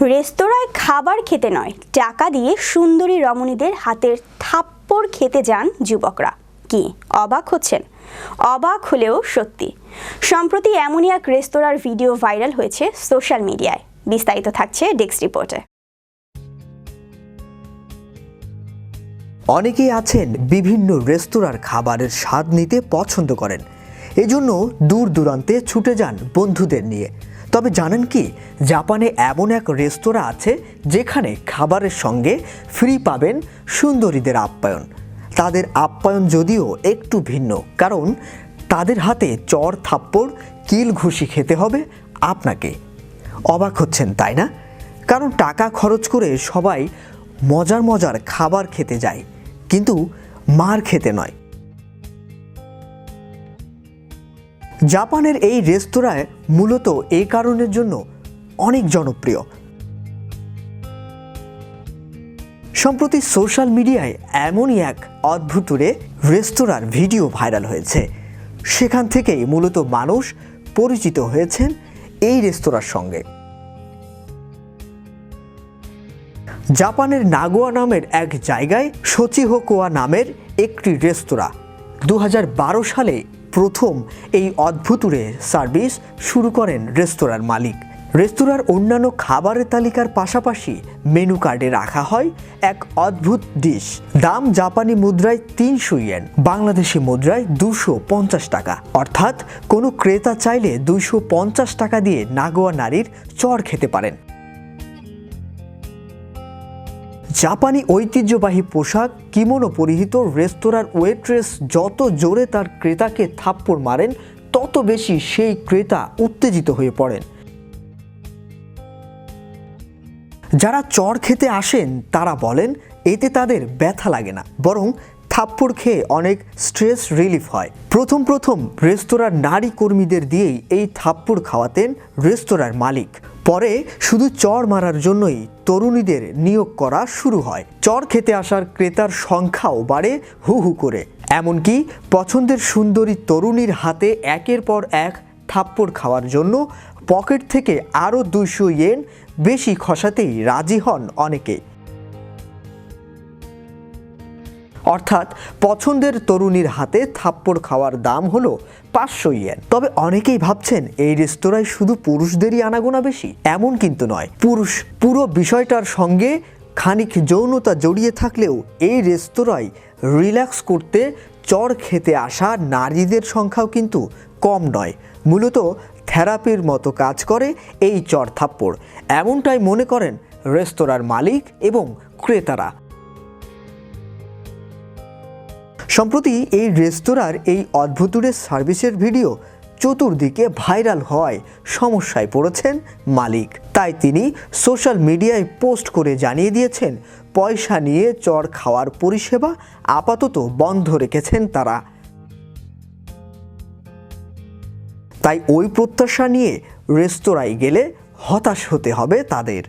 রেস্তোরাঁয় খাবার খেতে নয়, টাকা দিয়ে সুন্দরী রমণীদের হাতের থাপ্পড় খেতে যান যুবকরা। কি অবাক হচ্ছেন? অবাক হলেও সত্যি। সম্প্রতি এমনই এক রেস্তোরাঁর ভিডিও ভাইরাল হয়েছে সোশ্যাল মিডিয়ায়। বিস্তারিত থাকছে ডেস্ক রিপোর্টে। অনেকেই আছেন বিভিন্ন রেস্তোরাঁর খাবারের স্বাদ নিতে পছন্দ করেন, এজন্য দূর দূরান্তে ছুটে যান বন্ধুদের নিয়ে। তবে জানেন কি, জাপানে এমন এক রেস্তোরাঁ আছে যেখানে খাবারের সঙ্গে ফ্রি পাবেন সুন্দরীদের আপ্যায়ন। তাদের আপ্যায়ন যদিও একটু ভিন্ন, কারণ তাদের হাতে চড় থাপ্পড় কিল ঘুষি খেতে হবে আপনাকে। অবাক হচ্ছেন তাই না? কারণ টাকা খরচ করে সবাই মজার মজার খাবার খেতে যায়, কিন্তু মার খেতে নয়। জাপানের এই রেস্তোরাঁ মূলত এই কারণের জন্য অনেক জনপ্রিয়। সম্প্রতি সোশ্যাল মিডিয়ায় এমনই এক অদ্ভুত রেস্তোরাঁর ভিডিও ভাইরাল হয়েছে। সেখান থেকেই মূলত মানুষ পরিচিত হয়েছেন এই রেস্তোরাঁর সঙ্গে। জাপানের নাগোয়া নামের এক জায়গায় শচিহোকোয়া নামের একটি রেস্তোরাঁ 2012 সালে প্রথম এই অদ্ভুত সার্ভিস শুরু করেন রেস্তোরাঁর মালিক। রেস্তোরাঁর অন্যান্য খাবারের তালিকার পাশাপাশি মেনু কার্ডে রাখা হয় এক অদ্ভুত ডিশ। দাম জাপানি মুদ্রায় 300 ইয়েন, বাংলাদেশি মুদ্রায় 250 টাকা। অর্থাৎ কোনো ক্রেতা চাইলে 250 টাকা দিয়ে নাগোয়া নারীর চড় খেতে পারেন। জাপানি ঐতিহ্যবাহী পোশাক কিমোনো পরিহিত রেস্তোরাঁর ওয়েট্রেস যত জোরে তার ক্রেতাকে থাপ্পড় মারেন, তত বেশি সেই ক্রেতা উত্তেজিত হয়ে পড়েন। যারা চড় খেতে আসেন তারা বলেন এতে তাদের ব্যথা লাগে না, বরং থাপ্পড় খেয়ে অনেক স্ট্রেস রিলিফ হয়। প্রথম রেস্তোরাঁর নারী কর্মীদের দিয়েই এই থাপ্পড় খাওয়াতেন রেস্তোরাঁর মালিক। পরে শুধু চড় মারার জন্যই তরুণীদের নিয়োগ করা শুরু হয়। চড় খেতে আসার ক্রেতার সংখ্যাও বাড়ে হু হু করে। এমনকি পছন্দের সুন্দরী তরুণীর হাতে একের পর এক থাপ্পড় খাওয়ার জন্য পকেট থেকে আরও 200 ইয়েন বেশি খসাতেই রাজি হন অনেকে। অর্থাৎ পছন্দের তরুণীর হাতে থাপ্পড় খাওয়ার দাম হলো 500 ইয়েন। তবে অনেকেই ভাবছেন এই রেস্তোরাঁয় শুধু পুরুষদেরই আনাগোনা বেশি। এমন কিন্তু নয়। পুরো বিষয়টার সঙ্গে খানিক যৌনতা জড়িয়ে থাকলেও এই রেস্তোরাঁয় রিল্যাক্স করতে চড় খেতে আসা নারীদের সংখ্যাও কিন্তু কম নয়। মূলত থেরাপির মতো কাজ করে এই চড় থাপ্পড়, এমনটাই মনে করেন রেস্তোরাঁর মালিক এবং ক্রেতারা। সম্প্রতি এই রেস্তোরাঁর এই অদ্ভুত সার্ভিসের ভিডিও চতুর্দিকে ভাইরাল হওয়ায় সমস্যায় পড়েছেন মালিক। তাই তিনি সোশ্যাল মিডিয়ায় পোস্ট করে জানিয়ে দিয়েছেন, পয়সা নিয়ে চড় খাওয়ার পরিষেবা আপাতত বন্ধ রেখেছেন তারা। তাই ওই প্রত্যাশা নিয়ে রেস্তোরাঁয় গেলে হতাশ হতে হবে তাদের।